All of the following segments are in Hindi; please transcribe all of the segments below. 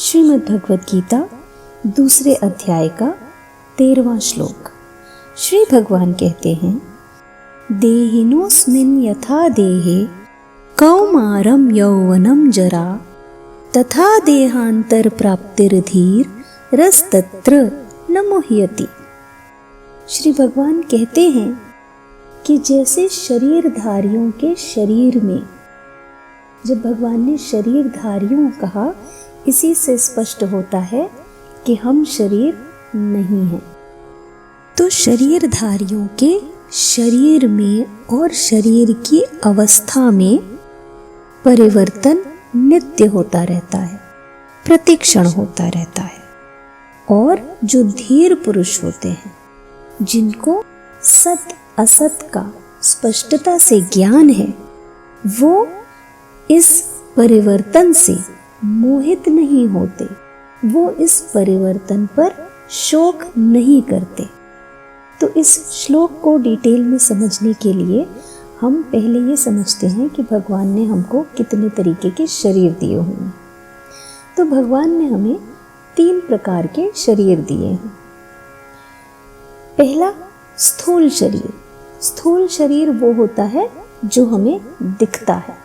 श्रीमद् भगवद गीता दूसरे अध्याय का 13वां श्लोक। श्री भगवान कहते हैं, देहिनोऽस्मिन् यथा देहे कौमारं यौवनं जरा तथा देहांतर प्राप्तिर्धीर रसतत्र न मुह्यति। श्री भगवान कहते हैं कि जैसे शरीरधारियों के शरीर में, जब भगवान ने शरीरधारियों कहा, इसी से स्पष्ट होता है कि हम शरीर नहीं हैं। तो शरीरधारियों के शरीर में और शरीर की अवस्था में परिवर्तन नित्य होता रहता है, प्रतिक्षण होता रहता है। और जो धीर पुरुष होते हैं, जिनको सत असत का स्पष्टता से ज्ञान है, वो इस परिवर्तन से मोहित नहीं होते, वो इस परिवर्तन पर शोक नहीं करते। तो इस श्लोक को डिटेल में समझने के लिए हम पहले ये समझते हैं कि भगवान ने हमको कितने तरीके के शरीर दिए हुए हैं। तो भगवान ने हमें 3 प्रकार के शरीर दिए हैं। पहला स्थूल शरीर। स्थूल शरीर वो होता है जो हमें दिखता है।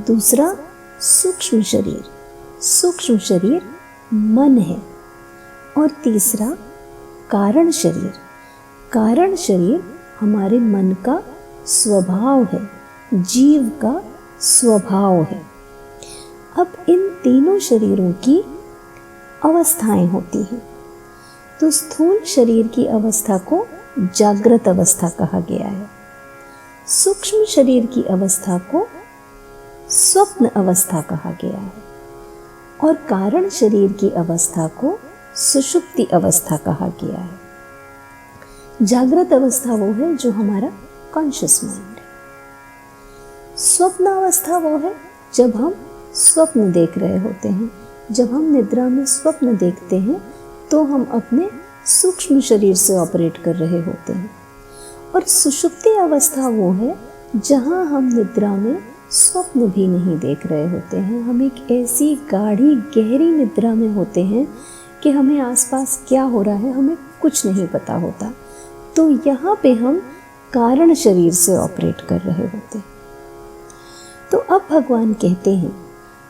दूसरा सूक्ष्म शरीर। सूक्ष्म शरीर मन है। और तीसरा कारण शरीर। कारण शरीर हमारे मन का स्वभाव है, जीव का स्वभाव है। अब इन तीनों शरीरों की अवस्थाएं होती हैं। तो स्थूल शरीर की अवस्था को जागृत अवस्था कहा गया है। सूक्ष्म शरीर की अवस्था को स्वप्न अवस्था कहा गया है। और कारण शरीर की अवस्था को सुषुप्ति अवस्था कहा गया है। जागृत अवस्था वो है जो हमारा कॉन्शियस माइंड है। स्वप्न अवस्था वो है जब हम स्वप्न देख रहे होते हैं। जब हम निद्रा में स्वप्न देखते हैं तो हम अपने सूक्ष्म शरीर से ऑपरेट कर रहे होते हैं। और सुषुप्ति अवस्था वो है जहाँ हम निद्रा में स्वप्न भी नहीं देख रहे होते हैं। हम एक ऐसी गाढ़ी गहरी निद्रा में होते हैं कि हमें आसपास क्या हो रहा है हमें कुछ नहीं पता होता। तो यहाँ पे हम कारण शरीर से ऑपरेट कर रहे होते हैं। तो अब भगवान कहते हैं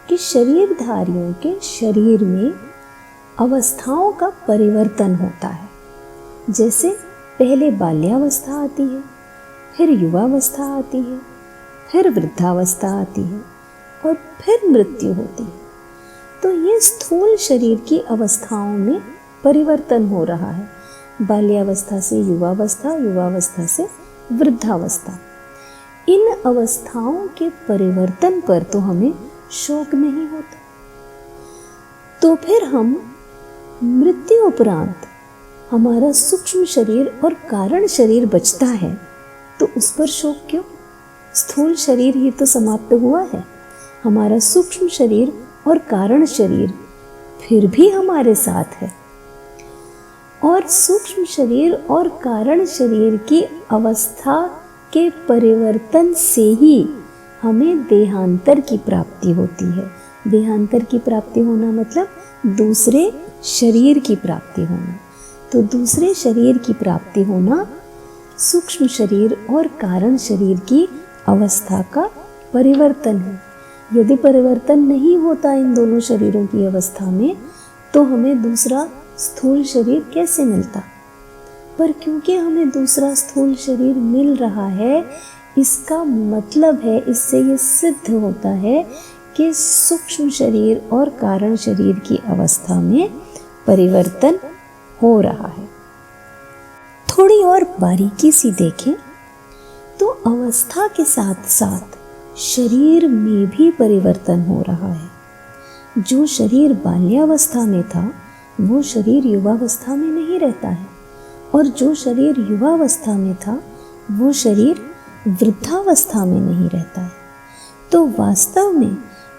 कि शरीरधारियों के शरीर में अवस्थाओं का परिवर्तन होता है। जैसे पहले बाल्यावस्था आती है, फिर युवावस्था आती है, फिर वृद्धावस्था आती है और फिर मृत्यु होती है। तो ये स्थूल शरीर की अवस्थाओं में परिवर्तन हो रहा है। बाल्यावस्था से युवावस्था, युवावस्था से वृद्धावस्था। इन अवस्थाओं के परिवर्तन पर तो हमें शोक नहीं होता। तो फिर हम मृत्यु उपरांत हमारा सूक्ष्म शरीर और कारण शरीर बचता है, तो उस पर शोक क्यों? स्थूल शरीर ही तो समाप्त हुआ है। हमारा सूक्ष्म शरीर और कारण शरीर फिर भी हमारे साथ है। और सूक्ष्म शरीर और कारण शरीर की अवस्था के परिवर्तन से ही हमें देहांतर की प्राप्ति होती है। देहांतर की प्राप्ति होना मतलब दूसरे शरीर की प्राप्ति होना। तो दूसरे शरीर की प्राप्ति होना सूक्ष्म शरीर और कारण शरीर की अवस्था का परिवर्तन है। यदि परिवर्तन नहीं होता इन दोनों शरीरों की अवस्था में, तो हमें दूसरा स्थूल शरीर कैसे मिलता? पर क्योंकि हमें दूसरा स्थूल शरीर मिल रहा है, इसका मतलब है, इससे ये सिद्ध होता है कि सूक्ष्म शरीर और कारण शरीर की अवस्था में परिवर्तन हो रहा है। थोड़ी और बारीकी से देखें तो अवस्था के साथ साथ शरीर में भी परिवर्तन हो रहा है। जो शरीर बाल्यावस्था में था वो शरीर युवावस्था में नहीं रहता है, और जो शरीर युवावस्था में था वो शरीर वृद्धावस्था में नहीं रहता है। तो वास्तव में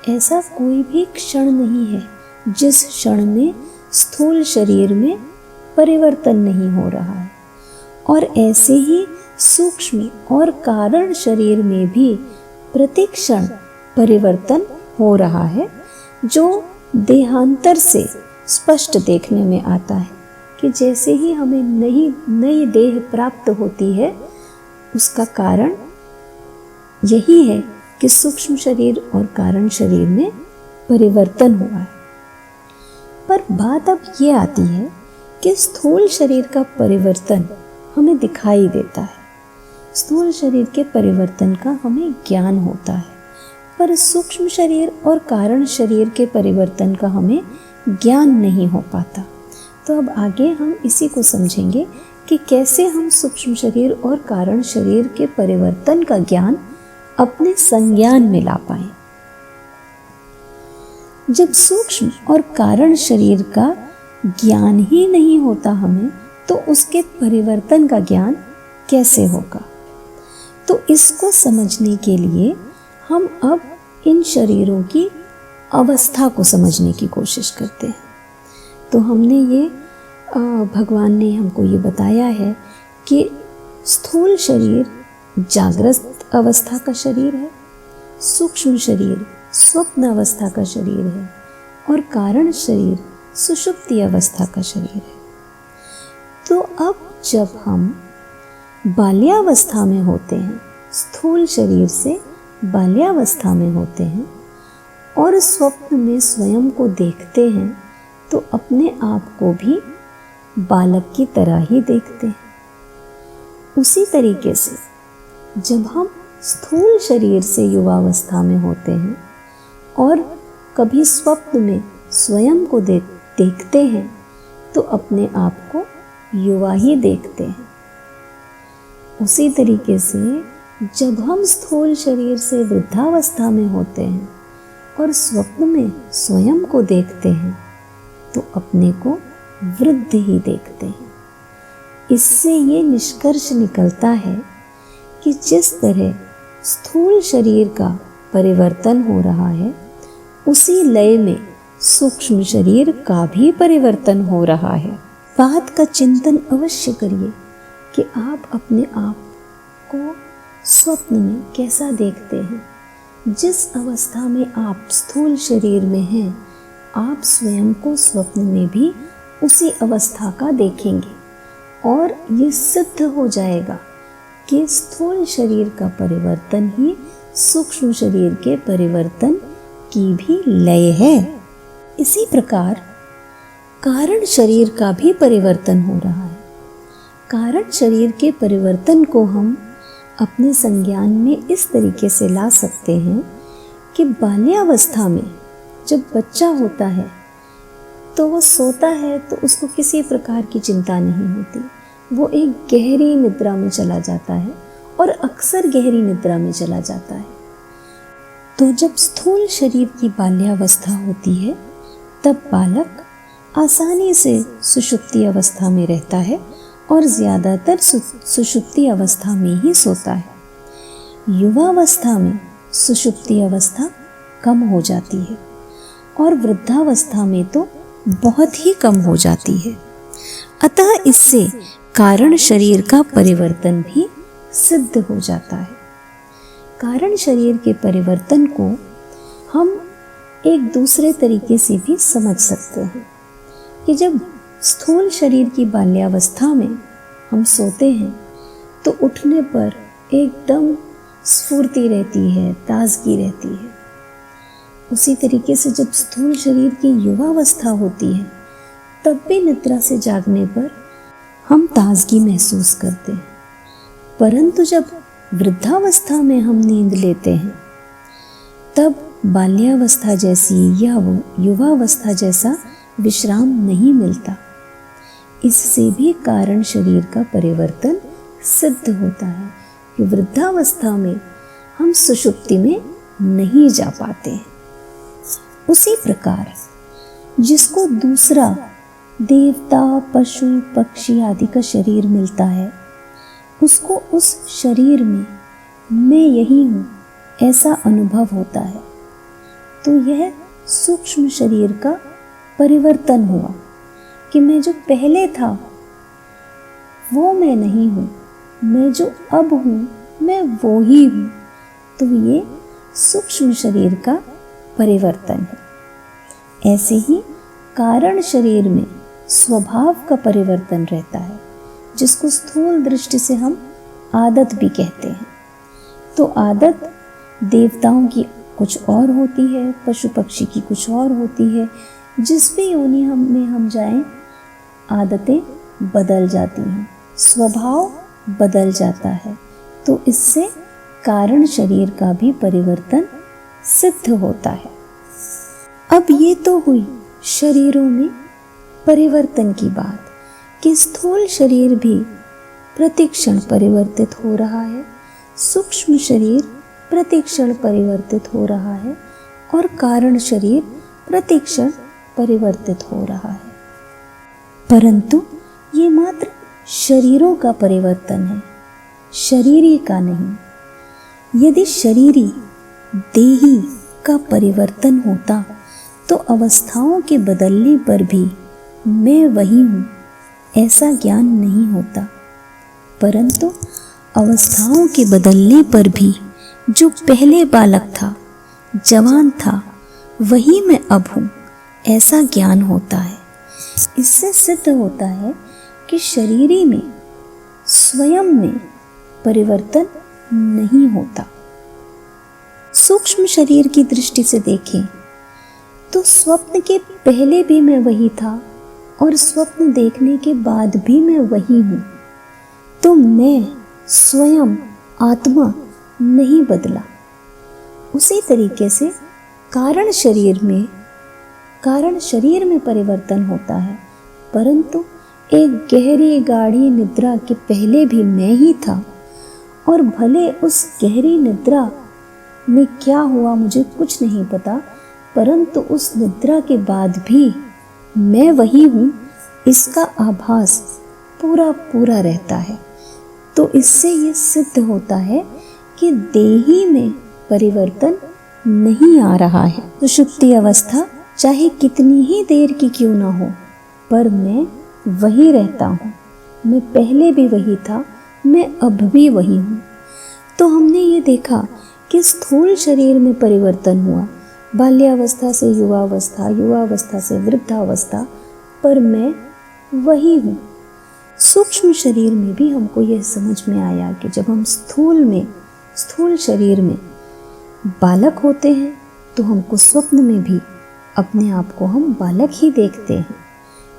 ऐसा कोई भी क्षण नहीं है जिस क्षण में स्थूल शरीर में परिवर्तन नहीं हो रहा है। और ऐसे ही सूक्ष्म और कारण शरीर में भी प्रतिक्षण परिवर्तन हो रहा है, जो देहांतर से स्पष्ट देखने में आता है कि जैसे ही हमें नई देह प्राप्त होती है, उसका कारण यही है कि सूक्ष्म शरीर और कारण शरीर में परिवर्तन हुआ है। पर बात अब ये आती है कि स्थूल शरीर का परिवर्तन हमें दिखाई देता है, स्थूल शरीर के परिवर्तन का हमें ज्ञान होता है, पर सूक्ष्म शरीर और कारण शरीर के परिवर्तन का हमें ज्ञान नहीं हो पाता। तो अब आगे हम इसी को समझेंगे कि कैसे हम सूक्ष्म शरीर और कारण शरीर के परिवर्तन का ज्ञान अपने संज्ञान में ला पाएं। जब सूक्ष्म और कारण शरीर का ज्ञान ही नहीं होता हमें, तो उसके परिवर्तन का ज्ञान कैसे होगा? तो इसको समझने के लिए हम अब इन शरीरों की अवस्था को समझने की कोशिश करते हैं। तो हमने ये भगवान ने हमको ये बताया है कि स्थूल शरीर जागृत अवस्था का शरीर है, सूक्ष्म शरीर स्वप्न अवस्था का शरीर है और कारण शरीर सुषुप्ति अवस्था का शरीर है। तो अब जब हम बाल्यावस्था में होते हैं, स्थूल शरीर से बाल्यावस्था में होते हैं और स्वप्न में स्वयं को देखते हैं, तो अपने आप को भी बालक की तरह ही देखते हैं। उसी तरीके से जब हम स्थूल शरीर से युवावस्था में होते हैं और कभी स्वप्न में स्वयं को देखते हैं, तो अपने आप को युवा ही देखते हैं। उसी तरीके से जब हम स्थूल शरीर से वृद्धावस्था में होते हैं और स्वप्न में स्वयं को देखते हैं, तो अपने को वृद्ध ही देखते हैं। इससे ये निष्कर्ष निकलता है कि जिस तरह स्थूल शरीर का परिवर्तन हो रहा है, उसी लय में सूक्ष्म शरीर का भी परिवर्तन हो रहा है। बात का चिंतन अवश्य करिए कि आप अपने आप को स्वप्न में कैसा देखते हैं। जिस अवस्था में आप स्थूल शरीर में हैं, आप स्वयं को स्वप्न में भी उसी अवस्था का देखेंगे और ये सिद्ध हो जाएगा कि स्थूल शरीर का परिवर्तन ही सूक्ष्म शरीर के परिवर्तन की भी लय है। इसी प्रकार कारण शरीर का भी परिवर्तन हो रहा है। कारण शरीर के परिवर्तन को हम अपने संज्ञान में इस तरीके से ला सकते हैं कि बाल्यावस्था में जब बच्चा होता है तो वो सोता है, तो उसको किसी प्रकार की चिंता नहीं होती। वो एक गहरी निद्रा में चला जाता है और अक्सर गहरी निद्रा में चला जाता है। तो जब स्थूल शरीर की बाल्यावस्था होती है, तब बालक आसानी से सुषुप्ति अवस्था में रहता है और ज़्यादातर सुषुप्ति अवस्था में ही सोता है। युवावस्था में सुषुप्ति अवस्था कम हो जाती है और वृद्धावस्था में तो बहुत ही कम हो जाती है। अतः इससे कारण शरीर का परिवर्तन भी सिद्ध हो जाता है। कारण शरीर के परिवर्तन को हम एक दूसरे तरीके से भी समझ सकते हैं कि जब स्थूल शरीर की बाल्यावस्था में हम सोते हैं, तो उठने पर एकदम स्फूर्ति रहती है, ताजगी रहती है। उसी तरीके से जब स्थूल शरीर की युवावस्था होती है, तब भी निद्रा से जागने पर हम ताजगी महसूस करते हैं। परंतु जब वृद्धावस्था में हम नींद लेते हैं, तब बाल्यावस्था जैसी या युवावस्था जैसा विश्राम नहीं मिलता। इससे भी कारण शरीर का परिवर्तन सिद्ध होता है कि वृद्धावस्था में हम सुषुप्ति में नहीं जा पाते हैं। उसी प्रकार जिसको दूसरा देवता, पशु, पक्षी आदि का शरीर मिलता है, उसको उस शरीर में मैं यही हूँ ऐसा अनुभव होता है। तो यह सूक्ष्म शरीर का परिवर्तन हुआ कि मैं जो पहले था वो मैं नहीं हूँ, मैं जो अब हूँ मैं वो ही हूँ। तो ये सूक्ष्म शरीर का परिवर्तन है। ऐसे ही कारण शरीर में स्वभाव का परिवर्तन रहता है, जिसको स्थूल दृष्टि से हम आदत भी कहते हैं। तो आदत देवताओं की कुछ और होती है, पशु पक्षी की कुछ और होती है। जिस भी योनि में हम जाएं, आदतें बदल जाती हैं, स्वभाव बदल जाता है। तो इससे कारण शरीर का भी परिवर्तन सिद्ध होता है। अब ये तो हुई शरीरों में परिवर्तन की बात कि स्थूल शरीर भी प्रतिक्षण परिवर्तित हो रहा है, सूक्ष्म शरीर प्रतिक्षण परिवर्तित हो रहा है और कारण शरीर प्रतिक्षण परिवर्तित हो रहा है। परंतु ये मात्र शरीरों का परिवर्तन है, शरीरी का नहीं। यदि शरीरी देही का परिवर्तन होता तो अवस्थाओं के बदलने पर भी मैं वही हूँ ऐसा ज्ञान नहीं होता। परंतु अवस्थाओं के बदलने पर भी जो पहले बालक था, जवान था, वही मैं अब हूँ ऐसा ज्ञान होता है। इससे सिद्ध होता है कि शरीरी में स्वयं में परिवर्तन नहीं होता। सूक्ष्म शरीर की दृष्टि से देखें तो स्वप्न के पहले भी मैं वही था और स्वप्न देखने के बाद भी मैं वही हूँ। तो मैं स्वयं आत्मा नहीं बदला। उसी तरीके से कारण शरीर में परिवर्तन होता है, परंतु एक गहरी गाढ़ी निद्रा के पहले भी मैं ही था और भले उस गहरी निद्रा में क्या हुआ मुझे कुछ नहीं पता, परंतु उस निद्रा के बाद भी मैं वही हूँ इसका आभास पूरा रहता है। तो इससे ये सिद्ध होता है कि देही में परिवर्तन नहीं आ रहा है। सुषुप्ति अवस्था चाहे कितनी ही देर की क्यों ना हो, पर मैं वही रहता हूँ। मैं पहले भी वही था, मैं अब भी वही हूँ। तो हमने ये देखा कि स्थूल शरीर में परिवर्तन हुआ, बाल्यावस्था से युवावस्था, युवावस्था से वृद्धावस्था, पर मैं वही हूँ। सूक्ष्म शरीर में भी हमको यह समझ में आया कि जब हम स्थूल शरीर में बालक होते हैं तो हमको स्वप्न में भी अपने आप को हम बालक ही देखते हैं।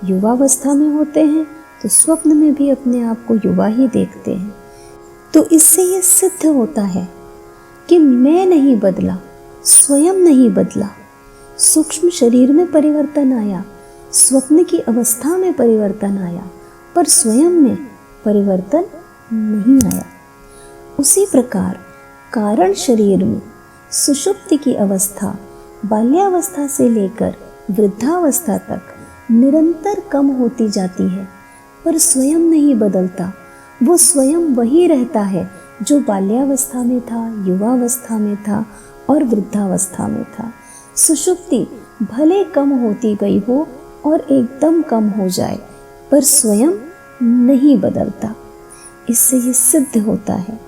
युवावस्था में होते हैं तो स्वप्न में भी अपने आप को युवा ही देखते हैं। तो इससे ये सिद्ध होता है कि मैं नहीं बदला, स्वयं नहीं बदला। सूक्ष्म शरीर में परिवर्तन आया, स्वप्न की अवस्था में परिवर्तन आया, पर स्वयं में परिवर्तन नहीं आया। उसी प्रकार कारण शरीर में सुषुप्ति की अवस्था बाल्यावस्था से लेकर वृद्धावस्था तक निरंतर कम होती जाती है, पर स्वयं नहीं बदलता। वो स्वयं वही रहता है जो बाल्यावस्था में था, युवावस्था में था और वृद्धावस्था में था। सुषुप्ति भले कम होती गई हो और एकदम कम हो जाए, पर स्वयं नहीं बदलता। इससे ये सिद्ध होता है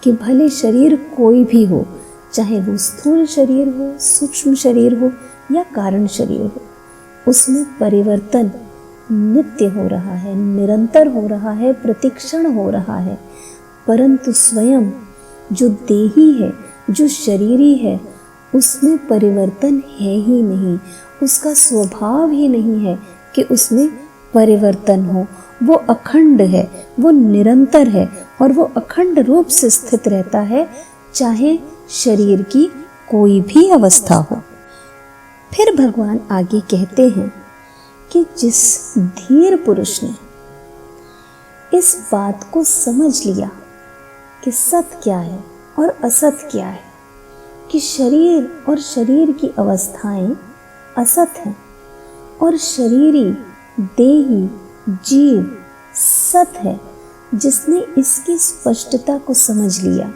कि भले शरीर कोई भी हो, चाहे वो स्थूल शरीर हो, सूक्ष्म शरीर हो या कारण शरीर हो, उसमें परिवर्तन नित्य हो रहा है, निरंतर हो रहा है, प्रतिक्षण हो रहा है। परंतु स्वयं जो देही है, जो शरीरी है, उसमें परिवर्तन है ही नहीं। उसका स्वभाव ही नहीं है कि उसमें परिवर्तन हो। वो अखंड है, वो निरंतर है और वो अखंड रूप से स्थित रहता है, चाहे शरीर की कोई भी अवस्था हो। फिर भगवान आगे कहते हैं कि जिस धीर पुरुष ने इस बात को समझ लिया कि सत क्या है और असत क्या है, कि शरीर और शरीर की अवस्थाएं असत हैं और शरीरी देही जीव सत है, जिसने इसकी स्पष्टता को समझ लिया,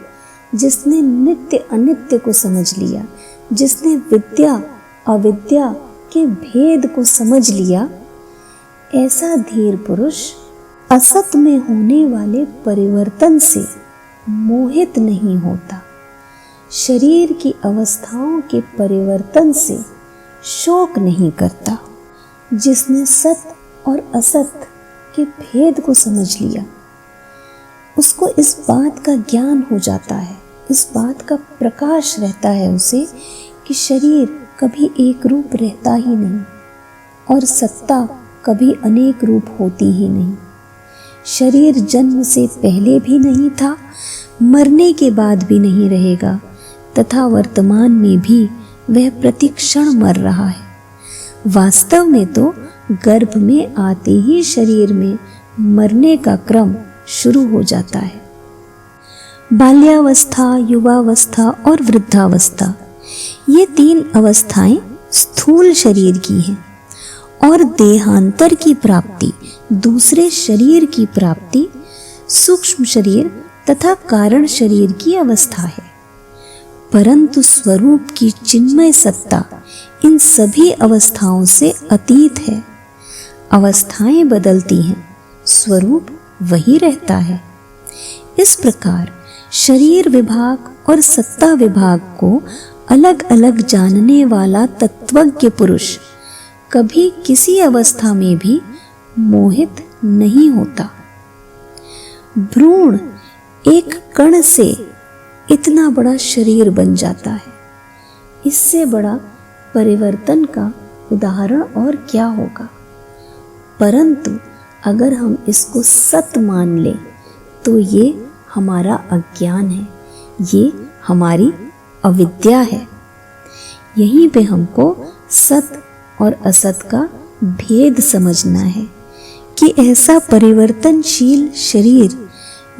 जिसने नित्य अनित्य को समझ लिया, जिसने विद्या अविद्या के भेद को समझ लिया, ऐसा धीर पुरुष असत में होने वाले परिवर्तन से मोहित नहीं होता। शरीर की अवस्थाओं के परिवर्तन से शोक नहीं करता। जिसने सत और असत के भेद को समझ लिया, उसको इस बात का ज्ञान हो जाता है, इस बात का प्रकाश रहता है उसे कि शरीर कभी एक रूप रहता ही नहीं और सत्ता कभी अनेक रूप होती ही नहीं। शरीर जन्म से पहले भी नहीं था, मरने के बाद भी नहीं रहेगा, तथा वर्तमान में भी वह प्रतिक्षण मर रहा है। वास्तव में तो गर्भ में आते ही शरीर में मरने का क्रम शुरू हो जाता है। बाल्यावस्था, युवावस्था और वृद्धावस्था, ये 3 अवस्थाएं स्थूल शरीर की हैं और देहांतर की प्राप्ति, दूसरे शरीर की प्राप्ति सूक्ष्म शरीर तथा कारण शरीर की अवस्था है। परंतु स्वरूप की चिन्मय सत्ता इन सभी अवस्थाओं से अतीत है। अवस्थाएं बदलती हैं, स्वरूप वही रहता है। इस प्रकार शरीर विभाग और सत्ता विभाग को अलग अलग जानने वाला तत्वज्ञ पुरुष कभी किसी अवस्था में भी मोहित नहीं होता। भ्रूण एक कण से इतना बड़ा शरीर बन जाता है। इससे बड़ा परिवर्तन का उदाहरण और क्या होगा। परंतु अगर हम इसको सत मान लें तो ये हमारा अज्ञान है, ये हमारी अविद्या है। यहीं पे हमको सत और असत का भेद समझना है कि ऐसा परिवर्तनशील शरीर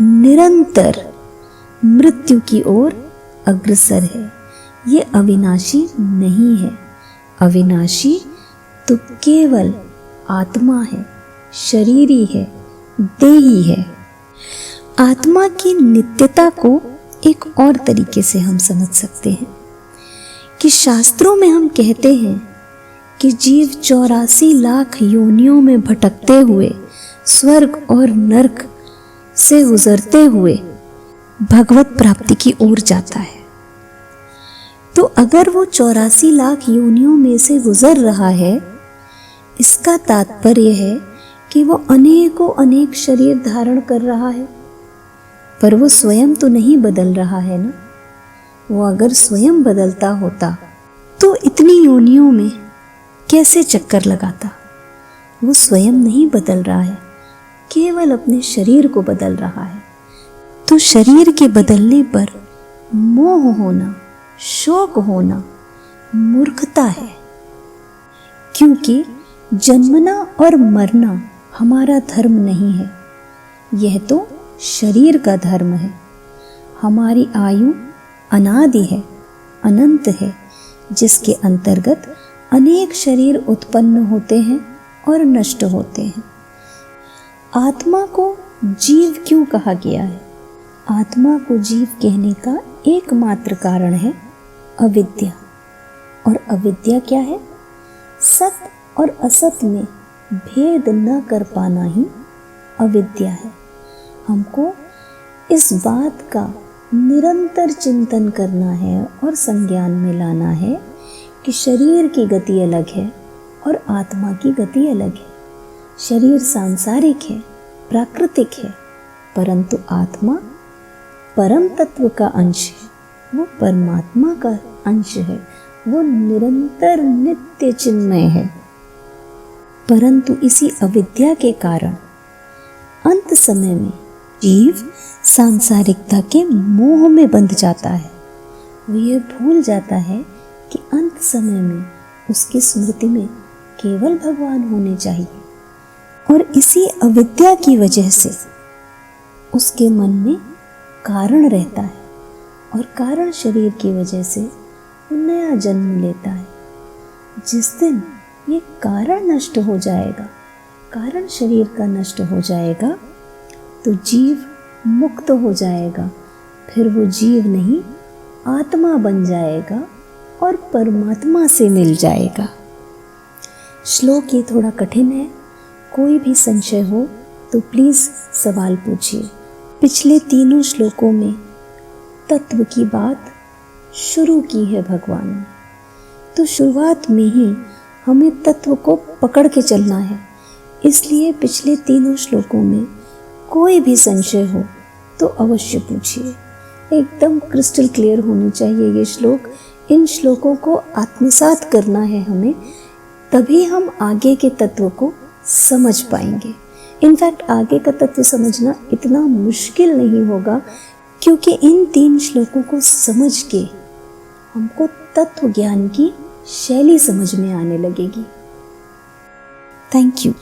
निरंतर मृत्यु की ओर अग्रसर है। ये अविनाशी नहीं है। अविनाशी तो केवल आत्मा है, शरीरी है, देही है। आत्मा की नित्यता को एक और तरीके से हम समझ सकते हैं कि शास्त्रों में हम कहते हैं कि जीव 84 लाख योनियों में भटकते हुए स्वर्ग और नरक से गुजरते हुए भगवत प्राप्ति की ओर जाता है। तो अगर वो 84 लाख योनियों में से गुजर रहा है, इसका तात्पर्य है कि वो अनेकों अनेक शरीर धारण कर रहा है, पर वो स्वयं तो नहीं बदल रहा है ना। वो अगर स्वयं बदलता होता तो इतनी योनियों में कैसे चक्कर लगाता। वो स्वयं नहीं बदल रहा है, केवल अपने शरीर को बदल रहा है। तो शरीर के बदलने पर मोह होना, शोक होना मूर्खता है, क्योंकि जन्मना और मरना हमारा धर्म नहीं है, यह तो शरीर का धर्म है। हमारी आयु अनादि है, अनंत है, जिसके अंतर्गत अनेक शरीर उत्पन्न होते हैं और नष्ट होते हैं। आत्मा को जीव क्यों कहा गया है? आत्मा को जीव कहने का एकमात्र कारण है अविद्या। और अविद्या क्या है? सत और असत में भेद न कर पाना ही अविद्या है। हमको इस बात का निरंतर चिंतन करना है और संज्ञान में लाना है कि शरीर की गति अलग है और आत्मा की गति अलग है। शरीर सांसारिक है, प्राकृतिक है, परंतु आत्मा परम तत्व का अंश है, वो परमात्मा का अंश है, वो निरंतर नित्य चिन्मय है। परंतु इसी अविद्या के कारण अंत समय में जीव सांसारिकता के मोह में बंध जाता है। वो ये भूल जाता है कि अंत समय में उसकी स्मृति में केवल भगवान होने चाहिए, और इसी अविद्या की वजह से उसके मन में कारण रहता है, और कारण शरीर की वजह से वो नया जन्म लेता है। जिस दिन ये कारण नष्ट हो जाएगा, कारण शरीर का नष्ट हो जाएगा, तो जीव मुक्त हो जाएगा। फिर वो जीव नहीं, आत्मा बन जाएगा और परमात्मा से मिल जाएगा। श्लोक ये थोड़ा कठिन है, कोई भी संशय हो तो प्लीज़ सवाल पूछिए। पिछले तीनों श्लोकों में तत्व की बात शुरू की है भगवान ने। तो शुरुआत में ही हमें तत्व को पकड़ के चलना है। इसलिए पिछले तीनों श्लोकों में कोई भी संशय हो तो अवश्य पूछिए। एकदम क्रिस्टल क्लियर होनी चाहिए ये श्लोक। इन श्लोकों को आत्मसात करना है हमें, तभी हम आगे के तत्व को समझ पाएंगे। इनफैक्ट आगे का तत्व समझना इतना मुश्किल नहीं होगा, क्योंकि इन 3 श्लोकों को समझ के हमको तत्व ज्ञान की शैली समझ में आने लगेगी। Thank you.